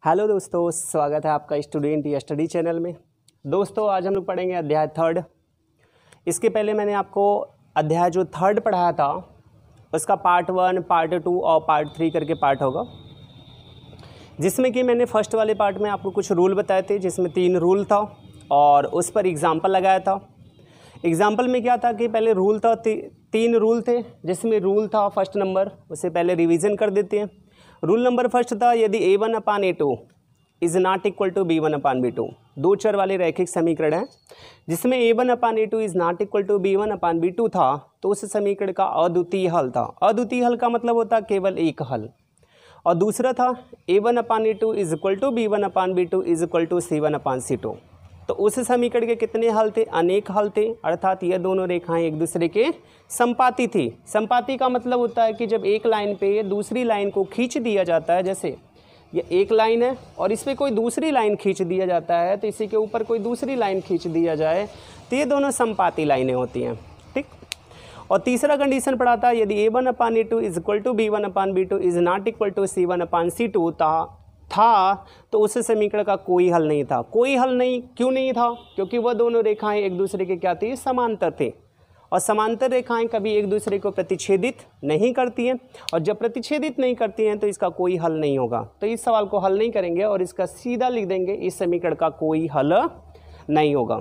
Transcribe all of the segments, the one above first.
Hello दोस्तों, स्वागत है आपका स्टूडेंट या स्टडी चैनल में। दोस्तों आज हम लोग पढ़ेंगे अध्याय थर्ड। इसके पहले मैंने आपको अध्याय जो थर्ड पढ़ाया था उसका पार्ट 1, पार्ट 2 और पार्ट 3 करके पार्ट होगा, जिसमें कि मैंने फर्स्ट वाले पार्ट में आपको कुछ रूल बताए थे, जिसमें 3 रूल था और उस पर एग्जाम्पल लगाया था। एग्जाम्पल में क्या था कि पहले रूल था, 3 रूल थे, जिसमें रूल था फर्स्ट नंबर, उसे पहले रिवीजन कर देते हैं। रूल नंबर फर्स्ट था, यदि a1/a2 is not equal to b1/b2, 2 चर वाले रैखिक समीकरण है जिसमें a1/a2 is not equal to b1/b2 था, तो उस समीकरण का अद्वितीय हल था। अद्वितीय हल का मतलब होता है केवल एक हल। और दूसरा था a1/a2 is equal to b1/b2 is equal to c1/c2, तो उस समीकरण के कितने हल थे? अनेक हल थे, अर्थात ये दोनों रेखाएं एक दूसरे के संपाती थी। संपाती का मतलब होता है कि जब एक लाइन पे दूसरी लाइन को खींच दिया जाता है, जैसे ये एक लाइन है और इस पर कोई दूसरी लाइन खींच दिया जाता है, तो इसी के ऊपर कोई दूसरी लाइन खींच दिया जाए तो ये दोनों संपाती लाइनें होती हैं, ठीक। और तीसरा कंडीशन पढ़ा था, यदि a1/a2 is equal to b1/b2 is not equal to c1/c2 था तो उस समीकरण का कोई हल नहीं था। कोई हल नहीं, क्यों नहीं था? क्योंकि वह दोनों रेखाएं एक दूसरे के क्या थी? समांतर थे, और समांतर रेखाएं कभी एक दूसरे को प्रतिच्छेदित नहीं करती हैं, और जब प्रतिच्छेदित नहीं करती हैं तो इसका कोई हल नहीं होगा। तो इस सवाल को हल नहीं करेंगे और इसका सीधा लिख देंगे, इस समीकरण का कोई हल नहीं होगा।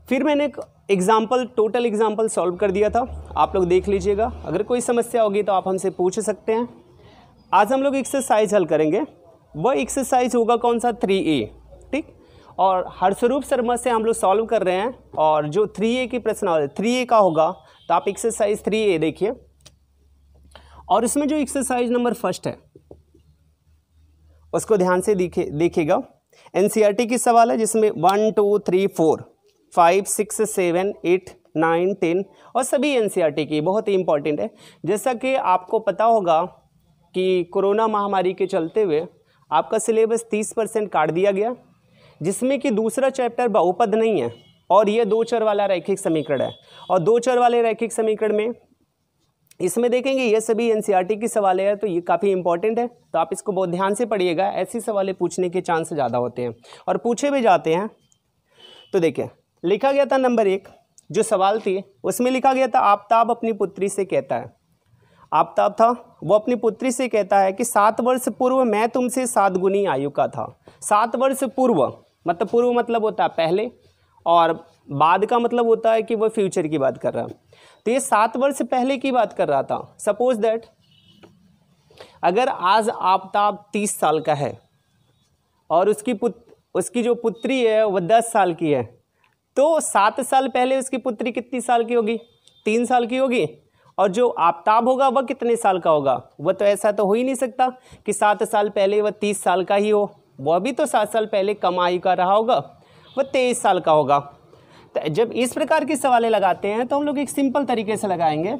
फिर मैंने एक एग्जाम्पल, टोटल एग्जाम्पल सॉल्व कर दिया था, आप लोग देख लीजिएगा। अगर कोई समस्या होगी तो आप हमसे पूछ सकते हैं। आज हम लोग एक्सरसाइज हल करेंगे, वह एक्सरसाइज होगा कौन सा? 3A, ठीक। और हर्षरूप शर्मा से हम लोग सॉल्व कर रहे हैं, और जो 3A की प्रश्न 3A का होगा, तो आप एक्सरसाइज 3A देखिए। और इसमें जो एक्सरसाइज नंबर फर्स्ट है उसको ध्यान से देखिएगा। NCERT की सवाल है, जिसमें 1 2 3 4 5 6 7 8 9 10 और सभी NCERT की बहुत ही इंपॉर्टेंट है। जैसा कि आपको पता होगा कि कोरोना महामारी के चलते हुए आपका सिलेबस 30% काट दिया गया, जिसमें कि दूसरा चैप्टर बहुपद नहीं है और ये 2 चर वाला रैखिक समीकरण है। और 2 चर वाले रैखिक समीकरण में इसमें देखेंगे ये सभी NCERT की सवालें हैं, तो ये काफ़ी इंपॉर्टेंट है, तो आप इसको बहुत ध्यान से पढ़िएगा। ऐसी सवालें पूछने के चांस ज़्यादा होते हैं और पूछे भी जाते हैं। तो देखिए, लिखा गया था नंबर 1, जो सवाल थी उसमें लिखा गया था, आफताब अपनी पुत्री से कहता है, आफताब था वो अपनी पुत्री से कहता है कि 7 वर्ष पूर्व मैं तुमसे 7 गुनी आयु का था। 7 वर्ष पूर्व मतलब, पूर्व मतलब होता है पहले, और बाद का मतलब होता है कि वो फ्यूचर की बात कर रहा है। तो ये 7 वर्ष पहले की बात कर रहा था। सपोज दैट अगर आज आफताब 30 साल का है और उसकी जो पुत्री है वह 10 साल की है, तो 7 साल पहले उसकी पुत्री कितनी साल की होगी? 3 साल की होगी। और जो आफताब होगा वह कितने साल का होगा? वह तो ऐसा तो हो ही नहीं सकता कि 7 साल पहले वह 30 साल का ही हो, वह भी तो 7 साल पहले कम आयु का रहा होगा, वह 23 साल का होगा। तो जब इस प्रकार की सवालें लगाते हैं तो हम लोग एक सिंपल तरीके से लगाएंगे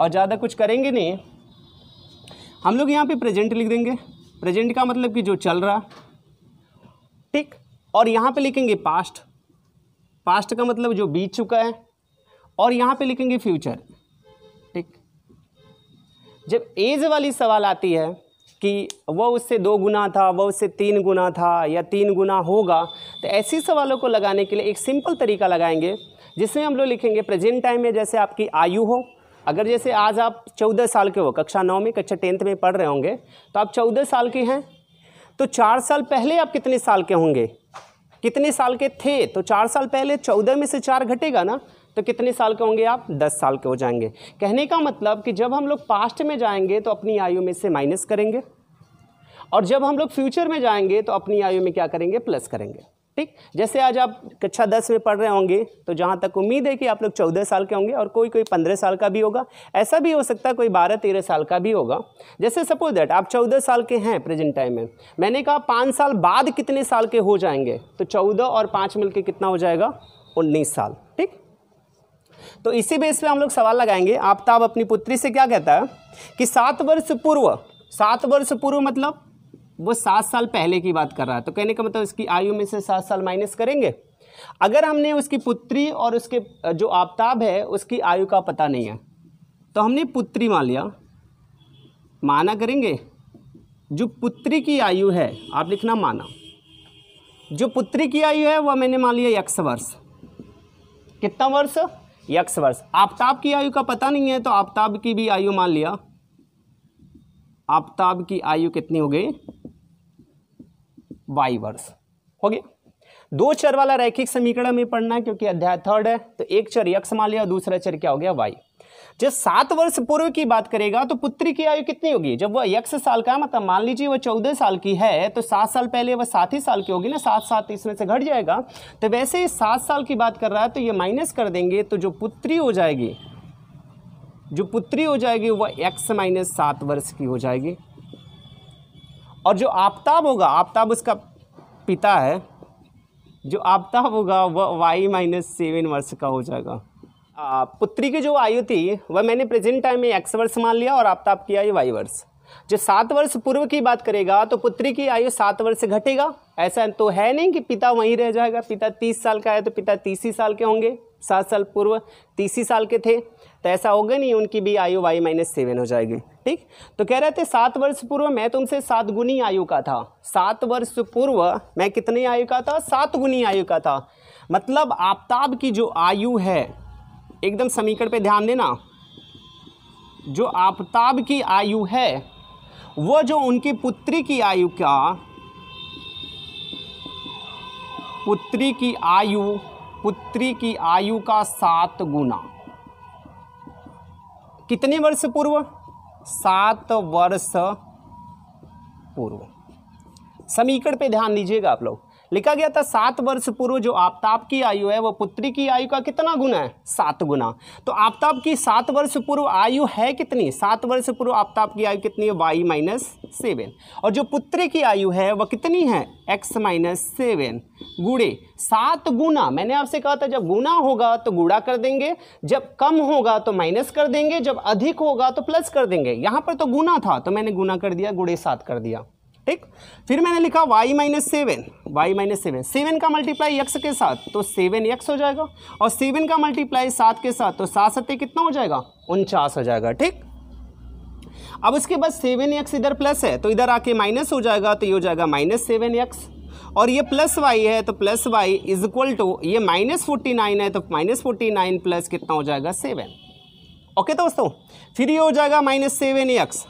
और ज़्यादा कुछ करेंगे नहीं। हम लोग यहाँ पे प्रेजेंट लिख देंगे, प्रेजेंट का मतलब कि जो चल रहा, ठीक। और यहाँ पे लिखेंगे पास्ट, पास्ट का मतलब जो बीत चुका है, और यहाँ पे लिखेंगे फ्यूचर, ठीक। जब एज वाली सवाल आती है कि वह उससे 2 गुना था, वह उससे 3 गुना था या 3 गुना होगा, तो ऐसी सवालों को लगाने के लिए एक सिंपल तरीका लगाएंगे, जिसमें हम लोग लिखेंगे प्रेजेंट टाइम में जैसे आपकी आयु हो। अगर जैसे आज आप 14 साल के हो, कक्षा 9 में, कक्षा 10th में पढ़ रहे होंगे, तो आप 14 साल के हैं, तो 4 साल पहले आप कितने साल के होंगे? कितने साल के थे? तो 4 साल पहले 14 में से 4 घटेगा ना, तो कितने साल के होंगे आप? 10 साल के हो जाएंगे। कहने का मतलब कि जब हम लोग पास्ट में जाएंगे तो अपनी आयु में से माइनस करेंगे, और जब हम लोग फ्यूचर में जाएंगे तो अपनी आयु में क्या करेंगे? प्लस करेंगे, ठीक। जैसे आज आप कक्षा 10 में पढ़ रहे होंगे, तो जहाँ तक उम्मीद है कि आप लोग 14 साल के होंगे, और कोई 15 साल का भी होगा, ऐसा भी हो सकता है कोई 12-13 साल का भी होगा। जैसे सपोज दैट आप 14 साल के हैं प्रेजेंट टाइम में, मैंने कहा 5 साल बाद कितने साल के हो जाएंगे, तो 14 और 5 मिलकर कितना हो जाएगा? 19 साल, ठीक। तो इसी बेस पे हम लोग सवाल लगाएंगे। आफताब अपनी पुत्री से क्या कहता है कि 7 वर्ष पूर्व, 7 वर्ष पूर्व मतलब वो 7 साल पहले की बात कर रहा है, तो कहने का मतलब इसकी आयु में से 7 साल माइनस करेंगे। अगर हमने उसकी पुत्री और उसके जो आफताब है उसकी आयु का पता नहीं है, तो हमने पुत्री मान लिया, माना करेंगे जो पुत्री की आयु है, आप लिखना माना, जो पुत्री की आयु है वह मैंने मान लिया x वर्ष। कितना वर्ष? x वर्ष। आफताब की आयु का पता नहीं है तो आफताब की भी आयु मान लिया, आफताब की आयु कितनी हो गई? y वर्ष हो गया। दो चर वाला रैखिक समीकरण में पढ़ना है क्योंकि अध्याय 3 है, तो एक चर x मान लिया, दूसरा चर क्या हो गया? y। जब 7 वर्ष पूर्व की बात करेगा तो पुत्री की आयु कितनी होगी? जब वह x साल का है, मतलब मान लीजिए वह 14 साल की है तो 7 साल पहले वह 7 ही साल की होगी ना, 7 इसमें से घट जाएगा। तो वैसे ही 7 साल की बात कर रहा है तो ये माइनस कर देंगे, तो जो पुत्री हो जाएगी, जो पुत्री हो जाएगी वह x - 7 वर्ष की हो जाएगी। और जो आफताब होगा, आफताब उसका पिता है, जो आफताब होगा वह y - 7 वर्ष का हो जाएगा। पुत्री की जो आयु थी वह मैंने प्रेजेंट टाइम में x वर्ष मान लिया और आफताब की आयु y वर्ष। जो 7 वर्ष पूर्व की बात करेगा तो पुत्री की आयु 7 वर्ष से घटेगा। ऐसा तो है नहीं कि पिता वहीं रह जाएगा। पिता 30 साल का है तो पिता 30 ही साल के होंगे, 7 साल पूर्व 30 ही साल के थे, तो ऐसा होगा नहीं, उनकी भी आयु y - 7 हो जाएगी। ठीक, तो कह रहे थे 7 वर्ष पूर्व मैं तुमसे 7 गुनी आयु का था। 7 वर्ष पूर्व मैं कितनी आयु का था? 7 गुनी आयु का था। मतलब आफताब की जो आयु है, एकदम समीकरण पे ध्यान देना, जो आफताब की आयु है वो जो उनकी पुत्री की आयु का, पुत्री की आयु का 7 गुना। कितने वर्ष पूर्व? 7 वर्ष पूर्व। समीकरण पे ध्यान दीजिएगा आप लोग। लिखा गया था 7 वर्ष पूर्व जो आफताब की आयु है वो पुत्री की आयु का कितना गुना है? 7 गुना। तो आफताब की 7 वर्ष पूर्व आयु है कितनी? 7 वर्ष पूर्व आफताब की आयु कितनी है? y - 7। और जो पुत्री की आयु है वह कितनी है? x - 7 गुणे 7 गुना। मैंने आपसे कहा था जब गुना होगा तो गुणा कर देंगे, जब कम होगा तो माइनस कर देंगे, जब अधिक होगा तो प्लस कर देंगे। यहाँ पर तो गुना था तो मैंने गुना कर दिया, गुणे 7 कर दिया। ठीक, फिर मैंने लिखा y - 7, 7 का मल्टीप्लाई x के साथ तो 7x हो जाएगा, और 7 का मल्टीप्लाई 7 के साथ तो 7 7 कितना हो जाएगा? 49 हो जाएगा। ठीक, अब उसके बाद 7x इधर प्लस है तो इधर आके माइनस हो जाएगा, तो ये हो जाएगा -7x, और ये प्लस y है तो plus y is equal to, ये -49 है तो -49 प्लस कितना हो जाएगा? 7। ओके दोस्तों, फिर ये हो जाएगा -7x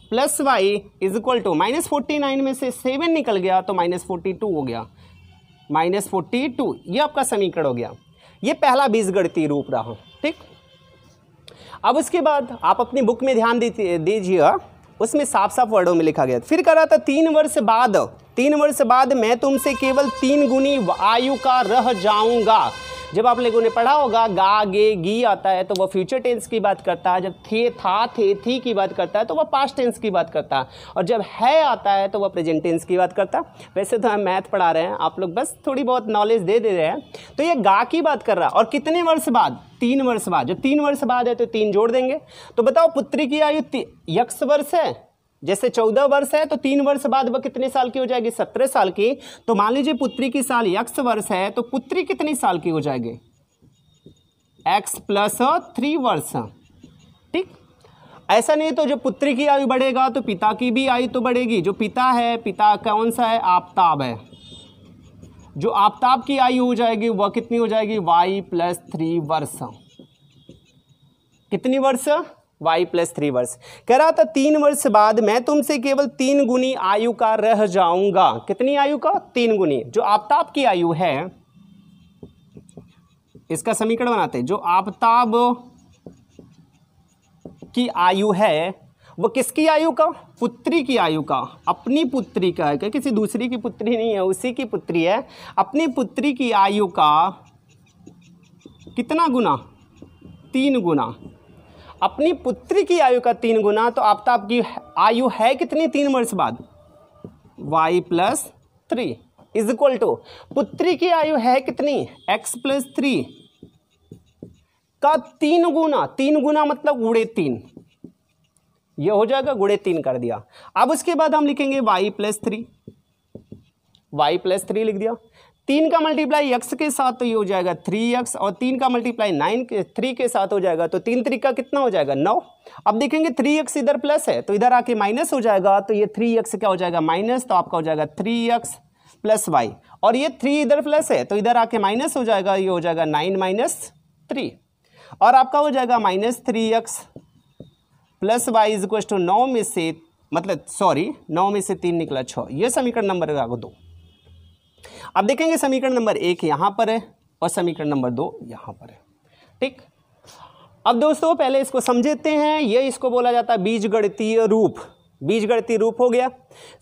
plus y is equal to, -49 में से 7 निकल गया तो -42 हो गया, -42। ये आपका समीकरण हो गया। ये पहला बीजगणितीय रूप रहा। ठीक, अब उसके बाद आप अपनी बुक में ध्यान दीजिएगा, उसमें साफ साफ वर्डों में लिखा गया। फिर कह रहा था 3 वर्ष बाद मैं तुमसे केवल 3 गुनी आयु का रह जाऊंगा। जब आप लोगों ने पढ़ा होगा गा गे गी आता है तो वह फ्यूचर टेंस की बात करता है, जब थे था थे थी की बात करता है तो वह पास्ट टेंस की बात करता है, और जब है आता है तो वह प्रेजेंट टेंस की बात करता है। वैसे तो हम मैथ पढ़ा रहे हैं, आप लोग बस थोड़ी बहुत नॉलेज दे रहे हैं। तो ये गा की बात कर रहा है, और कितने वर्ष बाद? 3 वर्ष बाद। जब 3 वर्ष बाद है तो 3 जोड़ देंगे। तो बताओ पुत्री की आयु x वर्ष है, जैसे 14 वर्ष है तो 3 वर्ष बाद वह कितने साल की हो जाएगी? 17 साल की। तो मान लीजिए पुत्री की साल x वर्ष है तो पुत्री कितनी साल की हो जाएगी? x + 3 वर्ष। ठीक, ऐसा नहीं तो जब पुत्री की आयु बढ़ेगा तो पिता की भी आयु तो बढ़ेगी। जो पिता है, पिता कौन सा है? आफताब है। जो आफताब की आयु हो जाएगी वह कितनी हो जाएगी? y + 3 वर्ष। कितनी वर्ष? y + 3 वर्ष। कह रहा था 3 वर्ष बाद मैं तुमसे केवल 3 गुनी आयु का रह जाऊंगा। कितनी आयु का? 3 गुनी। जो आफताब की आयु है, इसका समीकरण बनाते हैं। जो आफताब की आयु है वो किसकी आयु का? पुत्री की आयु का, अपनी पुत्री का है, किसी दूसरी की पुत्री नहीं है, उसी की पुत्री है। अपनी पुत्री की आयु का कितना गुना? 3 गुना। अपनी पुत्री की आयु का 3 गुना। तो आफताब की आयु है कितनी 3 वर्ष बाद? y + 3 इज इक्वल टू, पुत्री की आयु है कितनी? x + 3 का 3 गुना। 3 गुना मतलब गुणे 3, ये हो जाएगा, गुणे 3 कर दिया। अब उसके बाद हम लिखेंगे y + 3, y + 3 लिख दिया। 3 का मल्टीप्लाई x के साथ तो ये हो जाएगा 3x, और 3 का मल्टीप्लाई 3 के साथ हो जाएगा, तो 3 3 का कितना हो जाएगा 9। अब देखेंगे 3x इधर प्लस है तो इधर आके माइनस हो जाएगा, तो ये 3x क्या हो जाएगा माइनस, तो आपका हो जाएगा 3x प्लस y, और ये 3 इधर प्लस है तो इधर आके माइनस हो जाएगा, ये हो जाएगा 9 माइनस 3, और आपका हो जाएगा minus 3x plus y is equal to 9 में से, मतलब सॉरी 9 में से 3 निकला 6, ये समीकरण नंबर 2। अब देखेंगे समीकरण नंबर 1 यहाँ पर है और समीकरण नंबर 2 यहाँ पर है। ठीक, अब दोस्तों पहले इसको समझते हैं। ये इसको बोला जाता है बीजगणितीय रूप। बीजगणितीय रूप हो गया।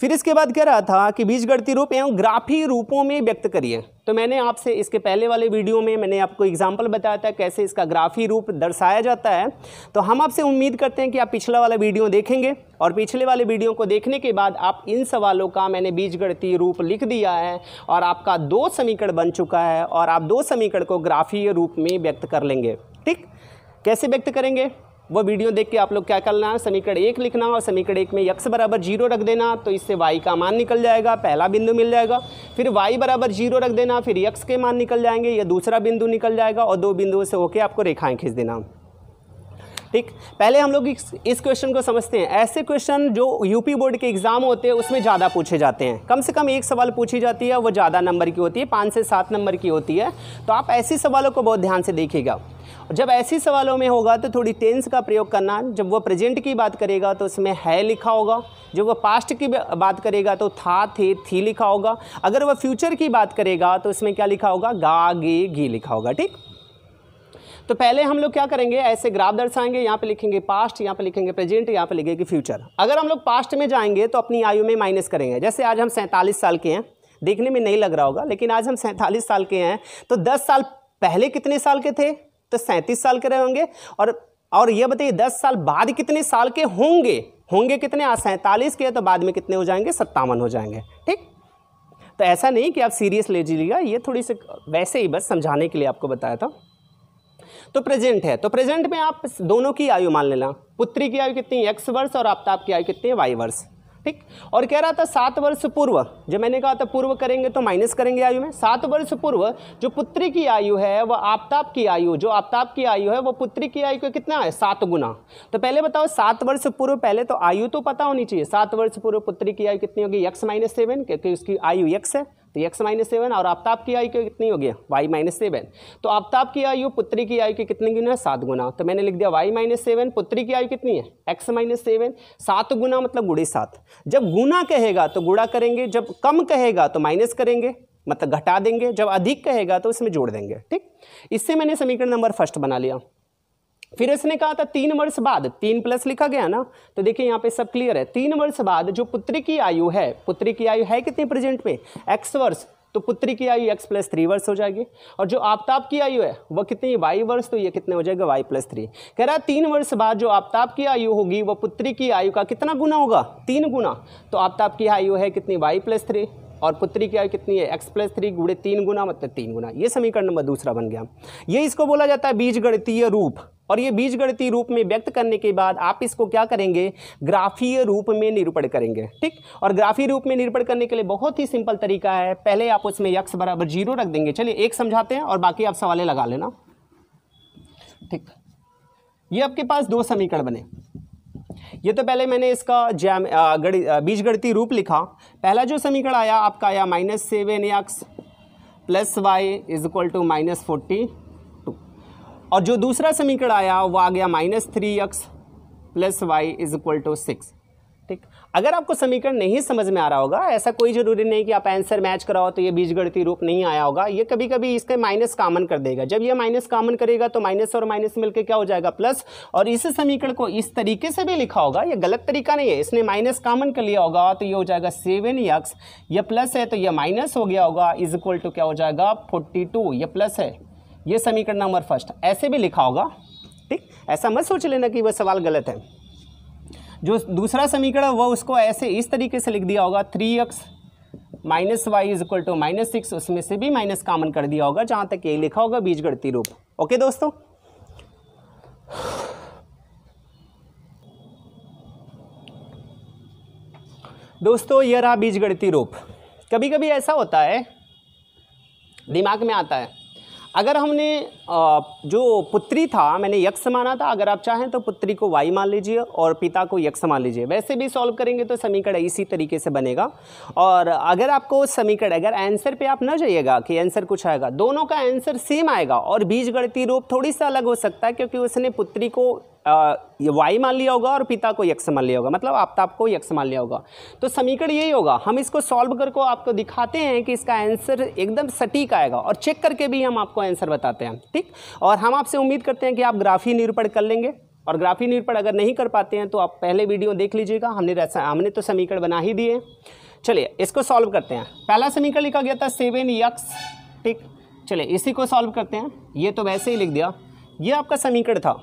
फिर इसके बाद कह रहा था कि बीजगणितीय रूप एवं ग्राफीय रूपों में व्यक्त करिए। तो मैंने आपसे इसके पहले वाले वीडियो में मैंने आपको एग्जाम्पल बताया था कैसे इसका ग्राफीय रूप दर्शाया जाता है। तो हम आपसे उम्मीद करते हैं कि आप पिछला वाला वीडियो देखेंगे, और पिछले वाले वीडियो को देखने के बाद आप इन सवालों का मैंने बीजगणितीय रूप लिख दिया है, और आपका 2 समीकरण बन चुका है, और आप 2 समीकरण को ग्राफीय रूप में व्यक्त कर लेंगे। ठीक, कैसे व्यक्त करेंगे वो वीडियो देख के आप लोग क्या करना है, समीकरण 1 लिखना, और समीकरण 1 में x बराबर 0 रख देना, तो इससे y का मान निकल जाएगा, पहला बिंदु मिल जाएगा। फिर y बराबर 0 रख देना, फिर x के मान निकल जाएंगे, ये दूसरा बिंदु निकल जाएगा, और 2 बिंदुओं से होके आपको रेखाएं खींच देना। ठीक, पहले हम लोग इस क्वेश्चन को समझते हैं। ऐसे क्वेश्चन जो यूपी बोर्ड के एग्जाम होते हैं उसमें ज़्यादा पूछे जाते हैं, कम से कम 1 सवाल पूछी जाती है, वो ज़्यादा नंबर की होती है, 5 से 7 नंबर की होती है। तो आप ऐसी सवालों को बहुत ध्यान से देखिएगा। जब ऐसी सवालों में होगा तो थोड़ी टेंस का प्रयोग करना। जब वो प्रेजेंट की बात करेगा तो उसमें है लिखा होगा, जब वो पास्ट की बात करेगा तो था, थे, थी लिखा होगा। अगर वह फ्यूचर की बात करेगा तो उसमें क्या लिखा होगा, गा, गे, गी लिखा होगा। ठीक, तो पहले हम लोग क्या करेंगे, ऐसे ग्राफ दर्शाएंगे। यहाँ पे लिखेंगे पास्ट, यहाँ पे लिखेंगे प्रेजेंट, यहाँ पे लिखेंगे फ्यूचर। अगर हम लोग पास्ट में जाएंगे तो अपनी आयु में माइनस करेंगे। जैसे आज हम 47 साल के हैं, देखने में नहीं लग रहा होगा, लेकिन आज हम 47 साल के हैं, तो 10 साल पहले कितने साल के थे, तो 37 साल के रहे होंगे। और ये बताइए 10 साल बाद कितने साल के होंगे कितने, आज 47 के, तो बाद में कितने हो जाएंगे, 57 हो जाएंगे। ठीक, तो ऐसा नहीं कि आप सीरियस ले लीजिएगा, ये थोड़ी सी वैसे ही बस समझाने के लिए आपको बताया था। तो प्रेजेंट है, तो प्रेजेंट में आप दोनों की आयु मान लेना। पुत्री की आयु कितनी है, x वर्ष, और आफताब की आयु कितनी है, y वर्ष। ठीक, और कह रहा था 7 वर्ष पूर्व, जब मैंने कहा था पूर्व करेंगे तो माइनस करेंगे आयु में। 7 वर्ष पूर्व जो पुत्री की आयु है वह आफताब की आयु, जो आफताब की आयु है वो पुत्री की आयु का कितना है, 7 गुना। तो पहले बताओ 7 वर्ष पूर्व, पहले तो आयु तो पता होनी चाहिए। 7 वर्ष पूर्व पुत्री की आयु कितनी होगी, x - 7, क्योंकि उसकी आयु x है, तो x - 7, और आफताब की आयु कितनी होगी, y - 7। तो आफताब की आयु पुत्री की आयु की कितनी गुना है, 7 गुना। तो मैंने लिख दिया y - 7, पुत्री की आयु कितनी है, x - 7, 7 गुना मतलब गुणे 7। जब गुना कहेगा तो गुणा करेंगे, जब कम कहेगा तो माइनस करेंगे, मतलब घटा देंगे, जब अधिक कहेगा तो इसमें जोड़ देंगे। ठीक, इससे मैंने समीकरण नंबर फर्स्ट बना लिया। फिर इसने कहा था 3 वर्ष बाद, 3 प्लस लिखा गया ना, तो देखिए यहाँ पे सब क्लियर है। 3 वर्ष बाद जो पुत्री की आयु है, पुत्री की आयु है कितनी प्रेजेंट में, x वर्ष, तो पुत्री की आयु x + 3 वर्ष हो जाएगी। और जो आफताब की आयु है वह कितनी, y वर्ष, तो ये कितने हो जाएगा, y + 3। कह रहा है 3 वर्ष बाद जो आफताब की आयु होगी वह पुत्री की आयु का कितना गुना होगा, 3 गुना। तो आफताब की आयु है कितनी, y + 3, और पुत्री की आयु कितनी है, x + 3 गुणे 3 गुना मतलब 3 गुना। ये समीकरण नंबर दूसरा बन गया। ये इसको बोला जाता है बीजगणितीय रूप। और ये बीजगणितीय रूप में व्यक्त करने के बाद आप इसको क्या करेंगे, ग्राफीय रूप में निरूपण करेंगे। ठीक, और ग्राफीय रूप में निरूपण करने के लिए बहुत ही सिंपल तरीका है। पहले आप उसमें x बराबर 0 रख देंगे। चलिए एक समझाते हैं और बाकी आप सवालें लगा लेना। ठीक, ये आपके पास 2 समीकरण बने। ये तो पहले मैंने इसका बीजगणितीय रूप लिखा। पहला जो समीकरण आया आपका आया -7x + y = -42, और जो दूसरा समीकरण आया वो आ गया -3x + y = 6। ठीक, अगर आपको समीकरण नहीं समझ में आ रहा होगा, ऐसा कोई जरूरी नहीं कि आप आंसर मैच कराओ तो ये बीजगणितीय रूप नहीं आया होगा। ये कभी कभी इसके माइनस कॉमन कर देगा। जब ये माइनस कॉमन करेगा तो माइनस और माइनस मिलकर क्या हो जाएगा, प्लस। और इस समीकरण को इस तरीके से भी लिखा होगा, ये गलत तरीका नहीं है, इसने माइनस कॉमन कर लिया होगा तो ये हो जाएगा 7x, ये प्लस है तो ये माइनस हो गया होगा, = क्या हो जाएगा 42, ये प्लस है। ये समीकरण नंबर फर्स्ट ऐसे भी लिखा होगा। ठीक, ऐसा मत सोच लेना कि वह सवाल गलत है। जो दूसरा समीकरण वो उसको ऐसे इस तरीके से लिख दिया होगा 3x - y = -6, उसमें से भी माइनस कॉमन कर दिया होगा, जहां तक ये लिखा होगा बीजगणितीय रूप। ओके दोस्तों, ये रहा बीजगणितीय रूप। कभी कभी ऐसा होता है दिमाग में आता है। अगर हमने जो पुत्री था मैंने यक्ष माना था, अगर आप चाहें तो पुत्री को वाई मान लीजिए और पिता को यक्ष मान लीजिए। वैसे भी सॉल्व करेंगे तो समीकरण इसी तरीके से बनेगा। और अगर आपको समीकरण, अगर आंसर पे आप न जाइएगा कि आंसर कुछ आएगा, दोनों का आंसर सेम आएगा और बीजगणितीय रूप थोड़ी सा अलग हो सकता है, क्योंकि उसने पुत्री को वाई मान लिया होगा और पिता को यक्ष मान लिया होगा, मतलब आफ्ताब को यक्ष मान लिया होगा। तो समीकरण यही होगा। हम इसको सॉल्व करके आपको दिखाते हैं कि इसका आंसर एकदम सटीक आएगा और चेक करके भी हम आपको आंसर बताते हैं, ठीक। और हम आपसे उम्मीद करते हैं कि आप ग्राफीय निरूपण कर लेंगे, और ग्राफीय निरूपण अगर नहीं कर पाते हैं तो आप पहले वीडियो देख लीजिएगा, हमने तो समीकरण बना ही दिए। चलिए इसको सॉल्व करते हैं। पहला समीकरण लिखा गया था 7x, ठीक। चलिए इसी को सॉल्व करते हैं। ये तो वैसे ही लिख दिया, ये आपका समीकरण था।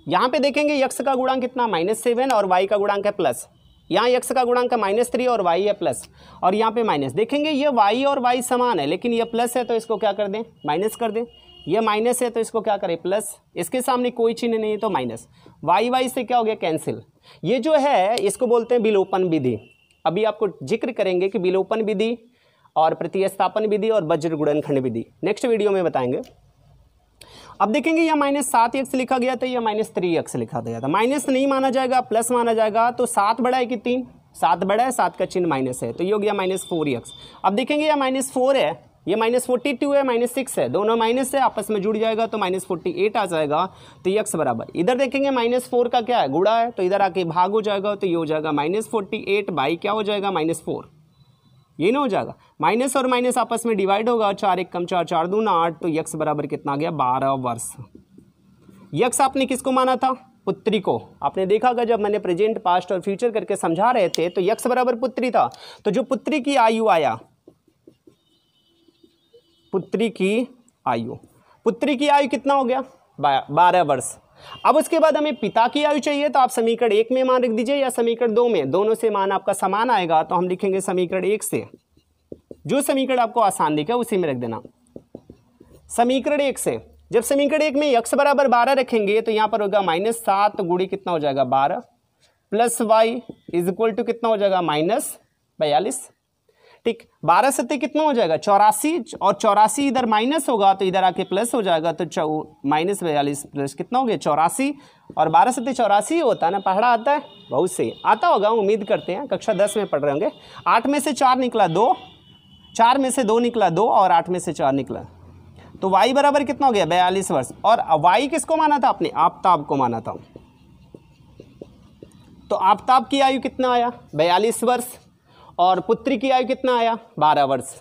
यहाँ पे देखेंगे यक्ष का गुणांक कितना -7 और y का गुणांक है प्लस। यहाँ यक्ष का गुणांक है -3 और y है प्लस, और यहाँ पे माइनस। देखेंगे ये y और y समान है, लेकिन ये प्लस है तो इसको क्या कर दें, माइनस कर दें। ये माइनस है तो इसको क्या करें, प्लस। इसके सामने कोई चिन्ह नहीं है तो माइनस। y से क्या हो गया, कैंसिल। ये जो है इसको बोलते हैं विलोपन विधि। अभी आपको जिक्र करेंगे कि विलोपन विधि और प्रतिस्थापन विधि और वज्र गुणनखंड विधि नेक्स्ट वीडियो में बताएंगे। अब देखेंगे यह -7x लिखा गया था, यह -3x लिखा गया था। माइनस नहीं माना जाएगा, प्लस माना जाएगा। तो 7 बड़ा है कि 3, 7 बड़ा है, 7 का चिन्ह माइनस है, तो ये हो गया -4x। अब देखेंगे यह -4 है, ये -42 है, -6 है, दोनों माइनस है, आपस में जुड़ जाएगा तो -48 आ जाएगा। तो x बराबर, इधर देखेंगे -4 का क्या है, गुणा है, तो इधर आके भाग हो जाएगा, तो ये हो जाएगा -48 बाई क्या हो जाएगा, -4। ये ना हो जाएगा, माइनस और माइनस आपस में डिवाइड होगा, 4 1 कम 4, 4 2 8, तो यक्स बराबर कितना आ गया, 12 वर्ष। यक्स आपने किसको माना था, पुत्री को। आपने देखा होगा जब मैंने प्रेजेंट, पास्ट और फ्यूचर करके समझा रहे थे तो यक्स बराबर पुत्री था। तो जो पुत्री की आयु आया, पुत्री की आयु कितना हो गया, 12 वर्ष। अब उसके बाद हमें पिता की आयु चाहिए, तो आप समीकरण 1 में मान रख दीजिए या समीकरण 2 में, दोनों से मान आपका समान आएगा। तो हम लिखेंगे समीकरण 1 से, जो समीकरण आपको आसान दिखे उसी में रख देना। समीकरण 1 से, जब समीकरण 1 में x बराबर 12 रखेंगे तो यहाँ पर होगा -7 गुणी कितना हो जाएगा, 12 plus y is equal to कितना हो जाएगा, -42, ठीक। 12 सत्ते कितना हो जाएगा, 84, और 84 इधर माइनस होगा तो इधर आके प्लस हो जाएगा, तो -42 प्लस कितना हो गया, 84। और 12 सत्ते 84 होता है ना, पढ़ा आता है, बहुत सही आता होगा, उम्मीद करते हैं कक्षा 10 में पढ़ रहे होंगे। 8 में से 4 निकला 2, 4 में से 2 निकला 2, और 8 में से 4 निकला, तो y बराबर कितना हो गया, 42 वर्ष। और y किसको माना था आपने, आफ्ताब को माना था। तो आफ्ताब की आयु कितना आया, 42 वर्ष, और पुत्री की आयु कितना आया, 12 वर्ष।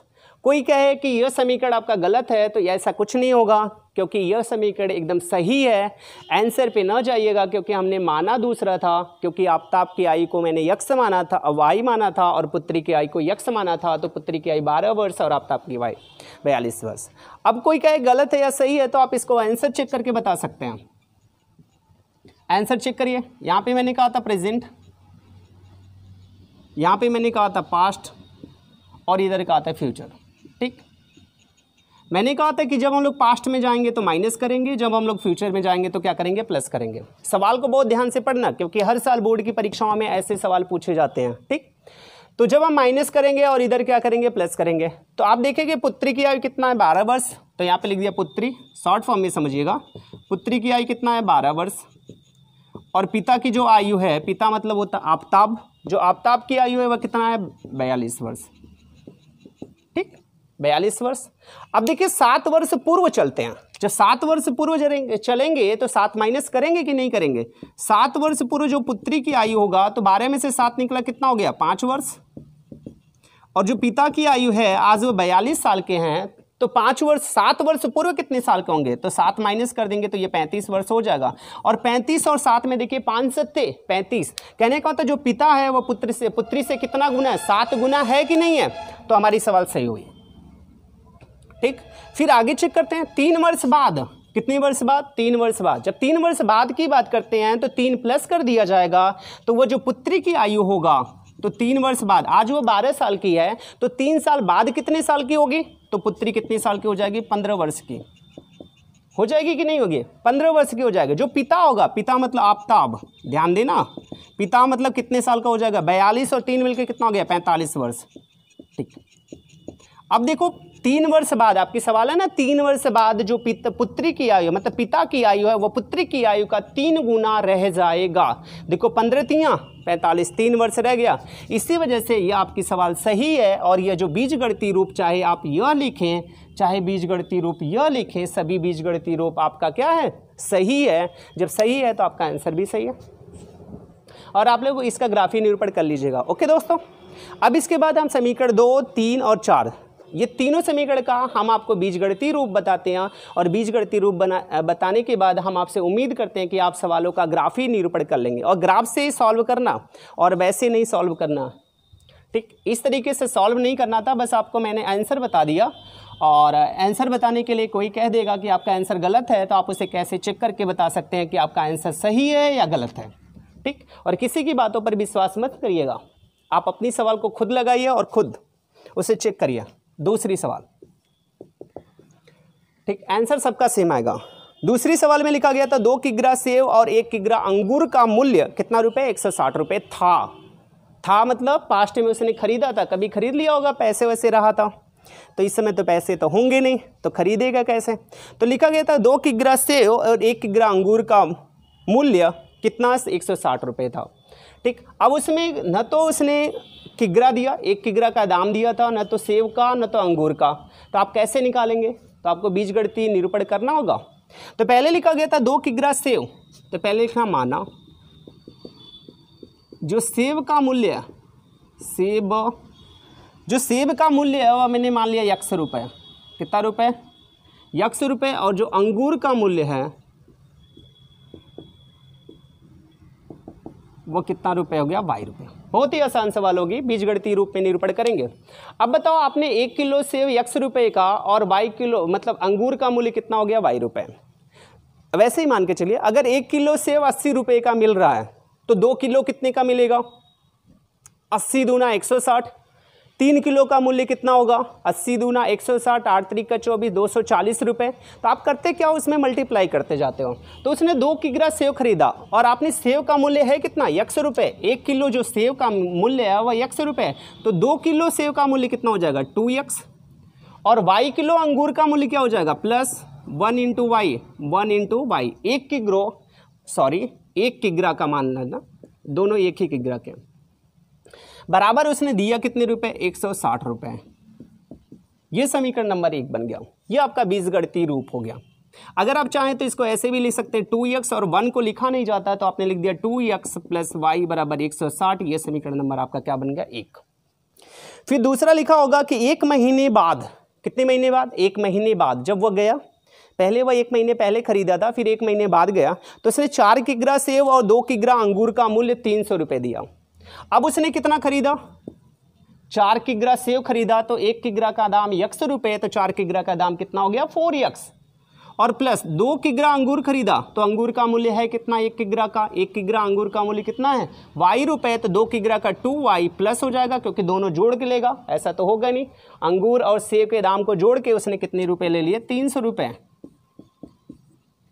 कोई कहे कि यह समीकरण आपका गलत है, तो ऐसा कुछ नहीं होगा, क्योंकि यह समीकरण एकदम सही है। आंसर पे न जाइएगा, क्योंकि हमने माना दूसरा था, क्योंकि आफ्ताब की आयु को मैंने यक्ष माना था, वाई माना था, और पुत्री की आयु को यक्ष माना था। तो पुत्री की आयु 12 वर्ष और आफ्ताब की आयु 42 वर्ष। अब कोई कहे गलत है या सही है, तो आप इसको आंसर चेक करके बता सकते हैं। आंसर चेक करिए, यहाँ पे मैंने कहा था प्रेजेंट, यहाँ पे मैंने कहा था पास्ट, और इधर कहा था फ्यूचर, ठीक। मैंने कहा था कि जब हम लोग पास्ट में जाएंगे तो माइनस करेंगे, जब हम लोग फ्यूचर में जाएंगे तो क्या करेंगे, प्लस करेंगे। सवाल को बहुत ध्यान से पढ़ना, क्योंकि हर साल बोर्ड की परीक्षाओं में ऐसे सवाल पूछे जाते हैं, ठीक। तो जब हम माइनस करेंगे और इधर क्या करेंगे, प्लस करेंगे, तो आप देखेंगे पुत्री की आयु कितना है, 12 वर्ष। तो यहाँ पे लिख दिया पुत्री, शॉर्ट फॉर्म में समझिएगा, पुत्री की आयु कितना है, 12 वर्ष। और पिता की जो आयु है, पिता मतलब होता आफ्ताब, जो आफ्ताब की आयु है वह कितना है, 42 वर्ष, ठीक, 42 वर्ष। अब देखिए 7 वर्ष पूर्व चलते हैं। जब 7 वर्ष पूर्व चलेंगे तो 7 माइनस करेंगे कि नहीं करेंगे। 7 वर्ष पूर्व जो पुत्री की आयु होगा, तो 12 में से 7 निकला, कितना हो गया, 5 वर्ष। और जो पिता की आयु है, आज वो 42 साल के हैं, तो 5 वर्ष, 7 वर्ष पूर्व कितने साल के होंगे, तो 7 माइनस कर देंगे तो ये 35 वर्ष हो जाएगा। और 35 और 7 में देखिए 5 सत्ते 35, कहने का मतलब जो पिता है वो पुत्री से कितना गुना है, 7 गुना है कि नहीं है। तो हमारी सवाल सही हुई, ठीक। फिर आगे चेक करते हैं, 3 वर्ष बाद, कितने वर्ष बाद, 3 वर्ष बाद। जब 3 वर्ष बाद की बात करते हैं तो 3 प्लस कर दिया जाएगा, तो वो जो पुत्री की आयु होगा, तो 3 वर्ष बाद, आज वो 12 साल की है, तो 3 साल बाद कितने साल की होगी, तो पुत्री कितने साल की हो जाएगी, 15 वर्ष की हो जाएगी कि नहीं होगी, 15 वर्ष की हो जाएगी। जो पिता होगा, पिता मतलब आफ्ताब, ध्यान देना, पिता मतलब कितने साल का हो जाएगा, 42 और 3 मिलकर कितना हो गया, 45 वर्ष, ठीक। अब देखो 3 वर्ष बाद, आपकी सवाल है ना, 3 वर्ष बाद जो पुत्री की आयु मतलब पिता की आयु है वो पुत्री की आयु का 3 गुना रह जाएगा। देखो 15 तियां 45, 3 वर्ष रह गया। इसी वजह से यह आपकी सवाल सही है। और यह जो बीजगणितीय रूप, चाहे आप यह लिखें चाहे बीजगणितीय रूप यह लिखें, सभी बीजगणितीय रूप आपका क्या है, सही है। जब सही है तो आपका आंसर भी सही है। और आप लोग इसका ग्राफी निरूपण कर लीजिएगा। ओके दोस्तों, अब इसके बाद हम समीकरण 2, 3 और 4, ये तीनों समीकरण का हम आपको बीजगणितीय रूप बताते हैं। और बीजगणितीय रूप बताने के बाद हम आपसे उम्मीद करते हैं कि आप सवालों का ग्राफी निरूपण कर लेंगे। और ग्राफ से ही सॉल्व करना और वैसे नहीं सॉल्व करना, ठीक, इस तरीके से सॉल्व नहीं करना था। बस आपको मैंने आंसर बता दिया। और आंसर बताने के लिए कोई कह देगा कि आपका आंसर गलत है, तो आप उसे कैसे चेक करके बता सकते हैं कि आपका आंसर सही है या गलत है, ठीक। और किसी की बातों पर विश्वास मत करिएगा, आप अपनी सवाल को खुद लगाइए और खुद उसे चेक करिए। दूसरी सवाल, ठीक, आंसर सबका सेम आएगा। दूसरी सवाल में लिखा गया था 2 किग्रा सेव और 1 किग्रा अंगूर का मूल्य कितना रुपए, 160 रुपए था मतलब पास्ट में उसने खरीदा था, कभी खरीद लिया होगा, पैसे वैसे रहा था। तो इस समय तो पैसे तो होंगे नहीं, तो खरीदेगा कैसे। तो लिखा गया था 2 किग्रा सेव और 1 किग्रा अंगूर का मूल्य कितना, 160 रुपये था, ठीक। अब उसमें न तो उसने किग्रा दिया, 1 किग्रा का दाम दिया था, न तो सेव का न तो अंगूर का। तो आप कैसे निकालेंगे, तो आपको बीजगणितीय निरूपण करना होगा। तो पहले लिखा गया था 2 किग्रा सेव, तो पहले लिखना माना जो सेव का मूल्य है, जो सेब का मूल्य है वह मैंने मान लिया 100 रुपये, कितना रुपये, 100 रुपये। और जो अंगूर का मूल्य है वो कितना रुपये हो गया, 22 रुपये। बहुत ही आसान सवाल होगी, बीजगणितीय रूप में निरूपण करेंगे। अब बताओ, आपने 1 किलो सेब 100 रुपये का और 22 किलो मतलब अंगूर का मूल्य कितना हो गया, 22 रुपये। वैसे ही मान के चलिए, अगर 1 किलो सेब 80 रुपये का मिल रहा है तो 2 किलो कितने का मिलेगा, 80 दूना 160। 3 किलो का मूल्य कितना होगा, 80 दूना 160, 8 त्रिक का 24, 240 रुपये। तो आप करते क्या, उसमें मल्टीप्लाई करते जाते हो। तो उसने 2 किग्रा सेव खरीदा और आपने सेव का मूल्य है कितना, 100 रुपये। 1 किलो जो सेव का मूल्य है वह 100 रुपये, तो 2 किलो सेव का मूल्य कितना हो जाएगा, 2x। और y किलो अंगूर का मूल्य क्या हो जाएगा, plus 1 into y, 1 into y. 1 किग्रा का मान लेना, दोनों एक ही किग्रा के बराबर। उसने दिया कितने रुपए, 160 रुपये। ये समीकरण नंबर 1 बन गया। ये आपका बीजगणितीय रूप हो गया। अगर आप चाहें तो इसको ऐसे भी लिख सकते हैं, 2x और 1 को लिखा नहीं जाता तो आपने लिख दिया 2x प्लस वाई बराबर 160। ये समीकरण नंबर आपका क्या बन गया, 1। फिर दूसरा लिखा होगा कि 1 महीने बाद, कितने महीने बाद, 1 महीने बाद जब वो गया, पहले वह 1 महीने पहले खरीदा था, फिर 1 महीने बाद गया तो उसने 4 किग्रा सेव और 2 किग्रा अंगूर का मूल्य 300 रुपये दिया। अब उसने कितना खरीदा, 4 किग्रा सेव खरीदा, तो 1 किग्रा का दाम 100 रुपये, तो 4 किग्रा का दाम कितना हो गया, 4x। और प्लस 2 किग्रा अंगूर खरीदा, तो अंगूर का मूल्य है कितना, 1 किग्रा का, 1 किग्रा अंगूर का मूल्य कितना है, y रुपये, तो 2 किग्रा का 2y प्लस हो जाएगा क्योंकि दोनों जोड़ के लेगा, ऐसा तो होगा नहीं। अंगूर और सेव के दाम को जोड़ के उसने कितने रुपए ले लिए, 300 रुपये।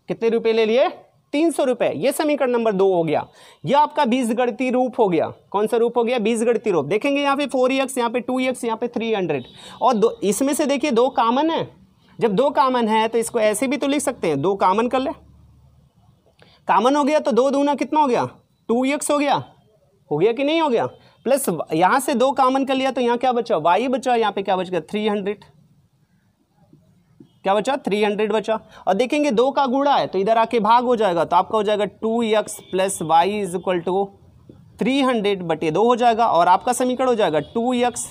कितने रुपए ले लिए, 300 रुपये। ये समीकरण नंबर 2 हो गया। यह आपका बीजगणितीय रूप हो गया। कौन सा रूप हो गया, बीजगणितीय रूप। देखेंगे यहाँ पे 4x, यहाँ पे 2x, यहाँ पे 300। और इसमें से देखिए 2 कॉमन है। जब 2 कॉमन है तो इसको ऐसे भी तो लिख सकते हैं, 2 कॉमन कर ले, कॉमन हो गया तो 2 दूना कितना हो गया, 2x हो गया कि नहीं हो गया। प्लस यहाँ से 2 कॉमन कर लिया तो यहाँ क्या बचा, y बचा, यहाँ पे क्या बच गया, 300। क्या बचा, 300 बचा। और देखेंगे 2 का गुणा है तो इधर आके भाग हो जाएगा, तो आपका हो जाएगा 2x plus y is equal to 300/2 हो जाएगा। और आपका समीकरण हो जाएगा 2x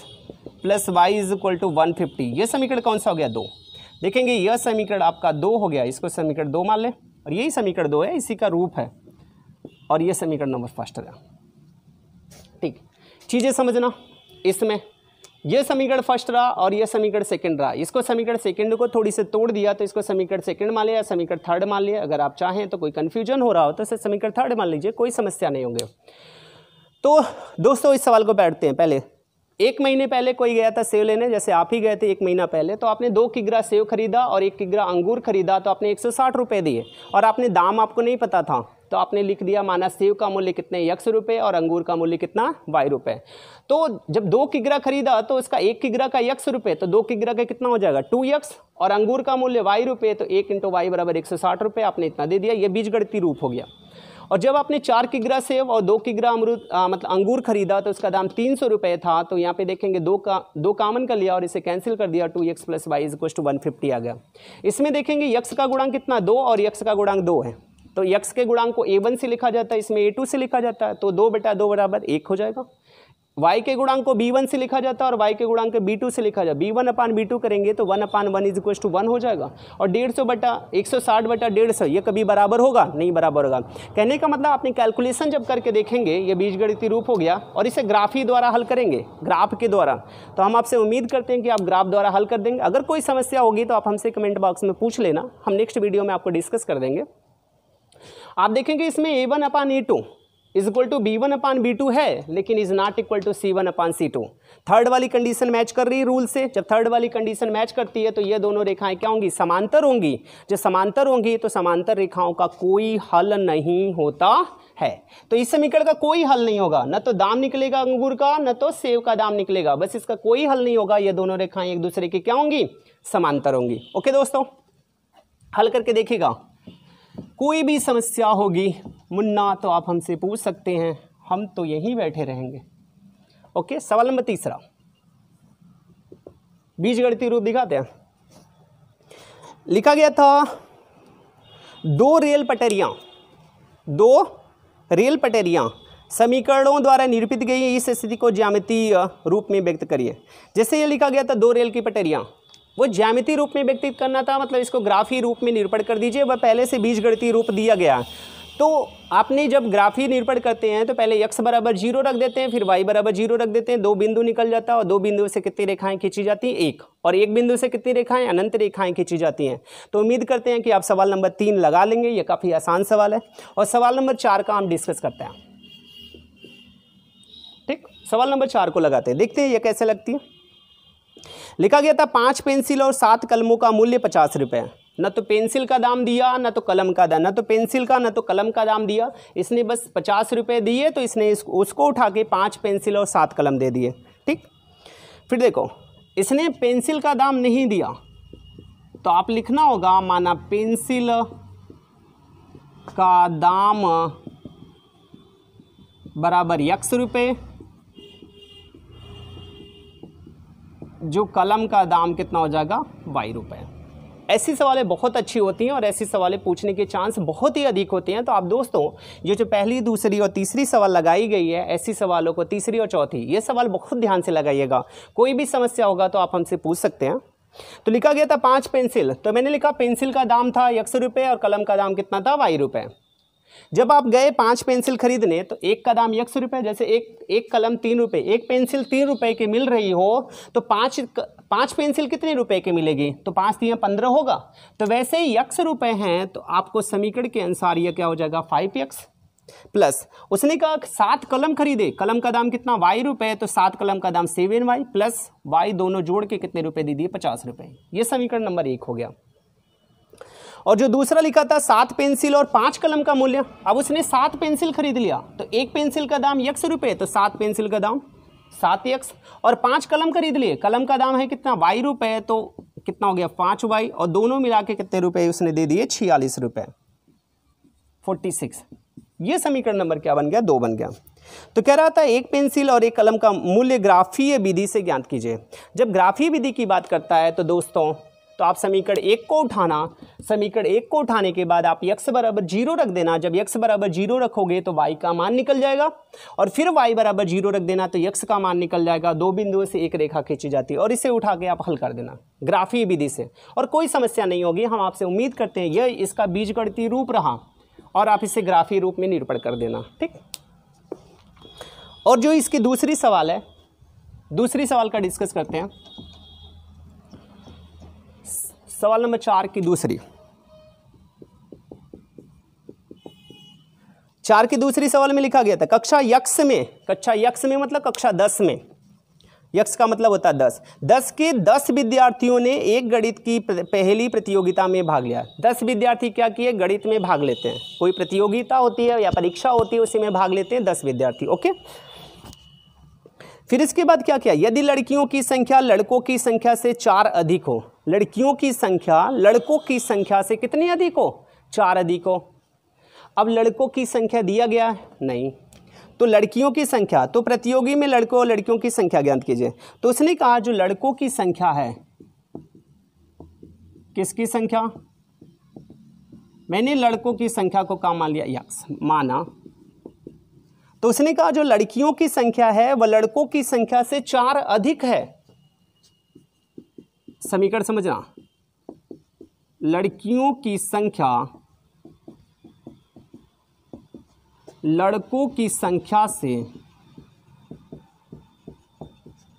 plus y is equal to 150। ये समीकरण कौन सा हो गया, 2। देखेंगे यह समीकरण आपका 2 हो गया, इसको समीकरण 2 मान ले, और यही समीकरण 2 है, इसी का रूप है। और ये समीकरण नंबर फर्स्ट है। ठीक, चीज़ें समझना, इसमें ये समीकरण फर्स्ट रहा और ये समीकरण सेकंड रहा। इसको समीकरण सेकंड को थोड़ी से तोड़ दिया तो इसको समीकरण सेकंड मान लिया, समीकरण थर्ड मान लिया। अगर आप चाहें तो कोई कन्फ्यूजन हो रहा हो तो इसे समीकरण थर्ड मान लीजिए, कोई समस्या नहीं होंगे। तो दोस्तों इस सवाल को बैठते हैं। पहले 1 महीने पहले कोई गया था सेव लेने, जैसे आप ही गए थे 1 महीना पहले, तो आपने 2 किग्रा सेव खरीदा और 1 किग्रा अंगूर खरीदा, तो आपने 160 रुपये दिए और आपने दाम आपको नहीं पता था तो आपने लिख दिया माना सेव का मूल्य कितने, 100 रुपये और अंगूर का मूल्य कितना, 22 रुपये। तो जब 2 किग्रा खरीदा तो उसका 1 किग्रा का x रुपये, तो 2 किग्रा का कितना हो जाएगा 2x, और अंगूर का मूल्य y रुपये, तो 1 × y बराबर 160 रुपये, आपने इतना दे दिया। ये बीजगणितीय रूप हो गया। और जब आपने 4 किग्रा सेब और 2 किग्रा अमरूद मतलब अंगूर खरीदा तो उसका दाम 300 रुपये था, तो यहाँ पे देखेंगे 2 कॉमन कर लिया और इसे कैंसिल कर दिया, 2x + y = 150 आ गया। इसमें देखेंगे x का गुणांक कितना 2 और x का गुणांक 2 है, तो x के गुणांक को a1 से लिखा जाता है, इसमें a2 से लिखा जाता है, तो 2/2 बराबर 1 हो जाएगा। y के गुणांक को b1 से लिखा जाता है और y के गुणांक को b2 से लिखा जाए, b1/b2 करेंगे तो 1/1 = 1 हो जाएगा। और 150/160/150 ये कभी बराबर होगा नहीं, बराबर होगा। कहने का मतलब आपने कैलकुलेशन जब करके देखेंगे ये बीजगणितीय रूप हो गया, और इसे ग्राफी द्वारा हल करेंगे, ग्राफ के द्वारा। तो हम आपसे उम्मीद करते हैं कि आप ग्राफ द्वारा हल कर देंगे। अगर कोई समस्या होगी तो आप हमसे कमेंट बॉक्स में पूछ लेना, हम नेक्स्ट वीडियो में आपको डिस्कस कर देंगे। आप देखेंगे इसमें a1/a2 = b1/b2 है, लेकिन is not equal to c1/c2। Third वाली कंडीशन मैच कर रही है रूल से। जब थर्ड वाली कंडीशन मैच करती है तो ये दोनों रेखाएं क्या होंगी, समांतर होंगी। जब समांतर होंगी तो समांतर रेखाओं का कोई हल नहीं होता है। तो इस समीकरण का कोई हल नहीं होगा, न तो दाम निकलेगा अंगूर का, न तो सेब का दाम निकलेगा, बस इसका कोई हल नहीं होगा। ये दोनों रेखाएं एक दूसरे की क्या होंगी, समांतर होंगी। ओके दोस्तों, हल करके देखिएगा। कोई भी समस्या होगी मुन्ना तो आप हमसे पूछ सकते हैं, हम तो यहीं बैठे रहेंगे। ओके, सवाल नंबर 3 बीजगणितीय रूप दिखाते हैं। लिखा गया था 2 रेल पटरियां समीकरणों द्वारा निरूपित गई इस स्थिति को ज्यामितीय रूप में व्यक्त करिए। जैसे ये लिखा गया था 2 रेल की पटरियां, वो ज्यामितीय रूप में व्यक्त करना था, मतलब इसको ग्राफी रूप में निरूपण कर दीजिए। वह पहले से बीजगणितीय रूप दिया गया। तो आपने जब ग्राफी निरूपण करते हैं तो पहले x = 0 रख देते हैं, फिर y = 0 रख देते हैं, 2 बिंदु निकल जाता है और 2 बिंदु से कितनी रेखाएं खींची जाती हैं, 1, और 1 बिंदु से कितनी रेखाएं, अनंत रेखाएं खींची जाती हैं। तो उम्मीद करते हैं कि आप सवाल नंबर 3 लगा लेंगे, ये काफ़ी आसान सवाल है। और सवाल नंबर 4 का हम डिस्कस करते हैं। ठीक, सवाल नंबर 4 को लगाते हैं, देखते हैं ये कैसे लगती है। लिखा गया था 5 पेंसिल और 7 कलमों का मूल्य 50 रुपये। न तो पेंसिल का दाम दिया, न तो कलम का दाम, न तो पेंसिल का न तो कलम का दाम दिया, इसने बस 50 रुपये दिए, तो इसने उसको उठा के 5 पेंसिल और 7 कलम दे दिए। ठीक, फिर देखो इसने पेंसिल का दाम नहीं दिया, तो आप लिखना होगा माना पेंसिल का दाम बराबर x रुपये, जो कलम का दाम कितना हो जाएगा y रुपये। ऐसी सवालें बहुत अच्छी होती हैं और ऐसी सवालें पूछने के चांस बहुत ही अधिक होते हैं। तो आप दोस्तों ये जो पहली, दूसरी और तीसरी सवाल लगाई गई है, ऐसी सवालों को तीसरी और चौथी ये सवाल बहुत ध्यान से लगाइएगा। कोई भी समस्या होगा तो आप हमसे पूछ सकते हैं। तो लिखा गया था 5 पेंसिल, तो मैंने लिखा पेंसिल का दाम था x रुपये और कलम का दाम कितना था y रुपये। जब आप गए 5 पेंसिल खरीदने तो एक का दाम x रुपये, जैसे एक कलम 3 रुपये, एक पेंसिल 3 रुपये की मिल रही हो तो 5 पेंसिल कितने रुपए की मिलेगी, तो 5 × 15 होगा। तो वैसे ही x रुपये हैं तो आपको समीकरण के अनुसार यह क्या हो जाएगा 5x प्लस उसने कहा 7 कलम खरीदे, कलम का दाम कितना y रुपये, तो 7 कलम का दाम 7y प्लस y दोनों जोड़ के कितने रुपए दे दिए 50 रुपये। ये समीकरण नंबर 1 हो गया। और जो दूसरा लिखा था 7 पेंसिल और 5 कलम का मूल्य, अब उसने 7 पेंसिल खरीद लिया, तो एक पेंसिल का दाम x रुपये, तो 7 पेंसिल का दाम 7x, और 5 कलम खरीद लिए, कलम का दाम है कितना y रुपये, तो कितना हो गया 5y, और दोनों मिला के कितने रुपए उसने दे दिए 46 रुपये 46। ये समीकरण नंबर क्या बन गया 2 बन गया। तो कह रहा था एक पेंसिल और एक कलम का मूल्य ग्राफीय विधि से ज्ञात कीजिए। जब ग्राफीय विधि की बात करता है तो दोस्तों तो आप समीकरण 1 को उठाना, समीकरण 1 को उठाने के बाद आप x = 0 रख देना। जब x = 0 रखोगे तो y का मान निकल जाएगा, और फिर y = 0 रख देना तो x का मान निकल जाएगा। 2 बिंदुओं से एक रेखा खींची जाती है और इसे उठा के आप हल कर देना ग्राफीय विधि से, और कोई समस्या नहीं होगी। हम आपसे उम्मीद करते हैं यह इसका बीजगणितीय रूप रहा और आप इसे ग्राफीय रूप में निरूपण कर देना। ठीक, और जो इसकी दूसरी सवाल है, दूसरी सवाल का डिस्कस करते हैं। सवाल नंबर 4 की दूसरी, 4 की दूसरी सवाल में लिखा गया था कक्षा यक्ष में मतलब कक्षा 10 में, यक्ष का मतलब होता है 10 के 10 विद्यार्थियों ने एक गणित की पहली प्रतियोगिता में भाग लिया। 10 विद्यार्थी क्या किए, गणित में भाग लेते हैं। कोई प्रतियोगिता होती है या परीक्षा होती है उसी में भाग लेते हैं 10 विद्यार्थी। ओके, फिर इसके बाद क्या किया, यदि लड़कियों की संख्या लड़कों की संख्या से 4 अधिक हो, लड़कियों की संख्या लड़कों की संख्या से कितनी अधिक हो, 4 अधिक हो। अब लड़कों की संख्या दिया गया है नहीं, तो लड़कियों की संख्या, तो प्रतियोगी में लड़कों और लड़कियों की संख्या ज्ञात कीजिए। तो उसने कहा जो लड़कों की संख्या है, किसकी संख्या, मैंने लड़कों की संख्या को काम मान लिया x माना, तो उसने कहा जो लड़कियों की संख्या है वह लड़कों की संख्या से 4 अधिक है। समीकरण समझना, लड़कियों की संख्या लड़कों की संख्या से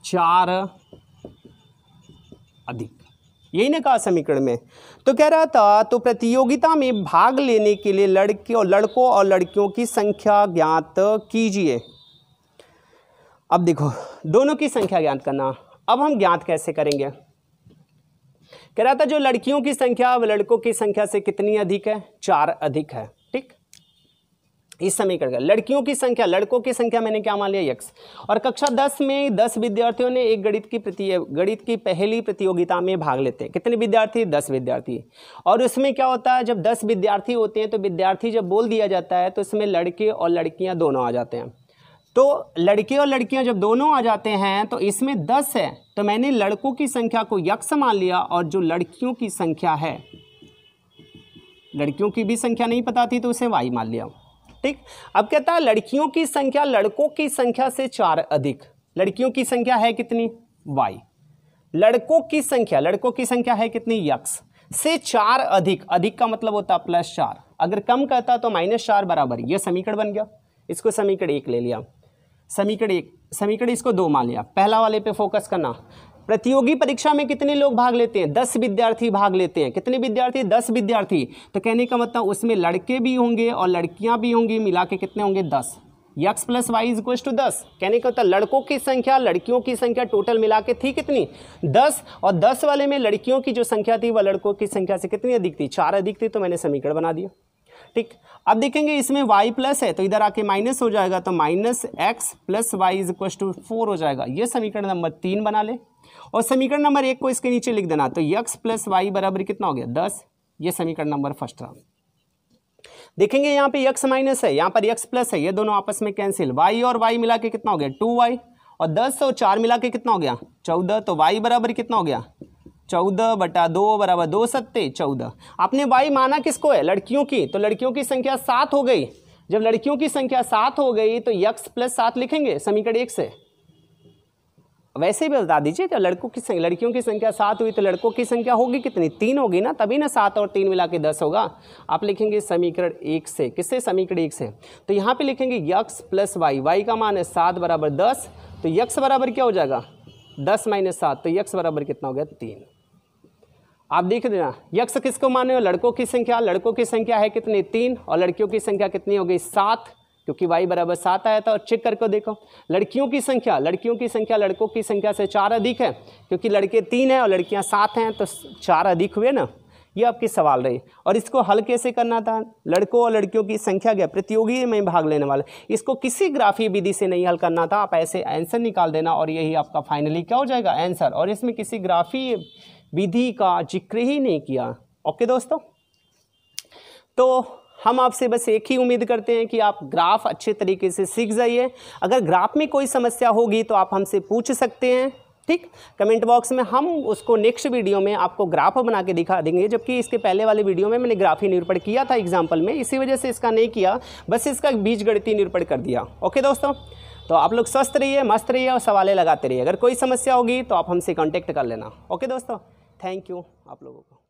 4 अधिक, यही ने कहा समीकरण में। तो कह रहा था तो प्रतियोगिता में भाग लेने के लिए लड़कों और लड़कियों की संख्या ज्ञात कीजिए। अब देखो दोनों की संख्या ज्ञात करना, अब हम ज्ञात कैसे करेंगे। कह रहा था जो लड़कियों की संख्या वह लड़कों की संख्या से कितनी अधिक है, 4 अधिक है। ठीक, इस समीकरण का लड़कियों की संख्या लड़कों की संख्या मैंने क्या मान लिया x। और कक्षा 10 में 10 विद्यार्थियों ने एक गणित की पहली प्रतियोगिता में भाग लेते हैं। कितने विद्यार्थी, 10 विद्यार्थी। और उसमें क्या होता है, जब 10 विद्यार्थी होते हैं तो विद्यार्थी जब बोल दिया जाता है तो इसमें लड़के और लड़कियां दोनों आ जाते हैं। तो लड़के और लड़कियां जब दोनों आ जाते हैं तो इसमें 10 है, तो मैंने लड़कों की संख्या को x मान लिया और जो लड़कियों की संख्या है, लड़कियों की भी संख्या नहीं पता थी तो उसे y मान लिया। ठीक, अब कहता है लड़कियों की संख्या लड़कों की संख्या से 4 अधिक, लड़कियों की संख्या है कितनी, y, लड़कों की संख्या है कितनी, x से 4 अधिक, अधिक का मतलब होता है +4, अगर कम कहता तो -4 बराबर, यह समीकरण बन गया। इसको समीकरण 1 ले लिया, समीकरण इसको 2 मान लिया। पहला वाले पे फोकस करना, प्रतियोगी परीक्षा में कितने लोग भाग लेते हैं, 10 विद्यार्थी भाग लेते हैं। कितने विद्यार्थी, 10 विद्यार्थी। तो कहने का मतलब उसमें लड़के भी होंगे और लड़कियां भी होंगी, मिला के कितने होंगे, 10। x + y = 10। कहने का मतलब लड़कों की संख्या लड़कियों की संख्या टोटल मिला के थी कितनी, 10। और 10 वाले में लड़कियों की जो संख्या थी वह लड़कों की संख्या से कितनी अधिक थी, 4 अधिक थी। तो मैंने समीकरण बना दिया। ठीक, अब देखेंगे इसमें y प्लस है तो इधर आके माइनस हो जाएगा, तो -x + y = 4 हो जाएगा। ये समीकरण नंबर 3 बना ले। और समीकरण नंबर 1 को इसके नीचे लिख देना, तो x + y बराबर कितना हो गया, 10। ये समीकरण नंबर फर्स्ट था। देखेंगे यहाँ पे x माइनस है, यहाँ पर x प्लस है, ये दोनों आपस में कैंसिल, y और y मिला के कितना हो गया, 2y। और 10 और 4 मिला के कितना हो गया, 14। तो y बराबर कितना हो गया, 14/2 बराबर 2 7 14। आपने y माना किसको है, लड़कियों की, तो लड़कियों की संख्या 7 हो गई। जब लड़कियों की संख्या 7 हो गई तो x + 7 लिखेंगे समीकरण 1 से। वैसे भी बता दीजिए, जब लड़कियों की संख्या 7 हुई तो लड़कों की संख्या होगी कितनी, 3 होगी ना, तभी ना 7 और 3 मिला के 10 होगा। आप लिखेंगे समीकरण 1 से, किससे, समीकरण 1 से। तो यहाँ पे लिखेंगे x + y, y का मान है 7 बराबर 10, तो x बराबर क्या हो जाएगा, 10 - 7, तो x बराबर कितना हो गया, 3। आप देख देना x किसको माने हो, लड़कों की संख्या है कितनी, 3, और लड़कियों की संख्या कितनी हो गई, 7, क्योंकि y बराबर 7 आया था। और चेक करके देखो लड़कियों की संख्या लड़कों की संख्या से 4 अधिक है, क्योंकि लड़के 3 हैं और लड़कियां 7 हैं, तो 4 अधिक हुए ना। ये आपकी सवाल रही। और इसको हल कैसे करना था, लड़कों और लड़कियों की संख्या क्या, प्रतियोगी में भाग लेने वाले, इसको किसी ग्राफी विधि से नहीं हल करना था। आप ऐसे आंसर निकाल देना और यही आपका फाइनली क्या हो जाएगा, आंसर। और इसमें किसी ग्राफी विधि का जिक्र ही नहीं किया। ओके दोस्तों, तो हम आपसे बस एक ही उम्मीद करते हैं कि आप ग्राफ अच्छे तरीके से सीख जाइए। अगर ग्राफ में कोई समस्या होगी तो आप हमसे पूछ सकते हैं, ठीक, कमेंट बॉक्स में। हम उसको नेक्स्ट वीडियो में आपको ग्राफ बना के दिखा देंगे, जबकि इसके पहले वाले वीडियो में मैंने ग्राफी निरूपण किया था एग्जाम्पल में, इसी वजह से इसका नहीं किया, बस इसका बीजगणितीय निरूपण कर दिया। ओके दोस्तों, तो आप लोग स्वस्थ रहिए, मस्त रहिए और सवालें लगाते रहिए। अगर कोई समस्या होगी तो आप हमसे कॉन्टेक्ट कर लेना। ओके दोस्तों, थैंक यू आप लोगों को।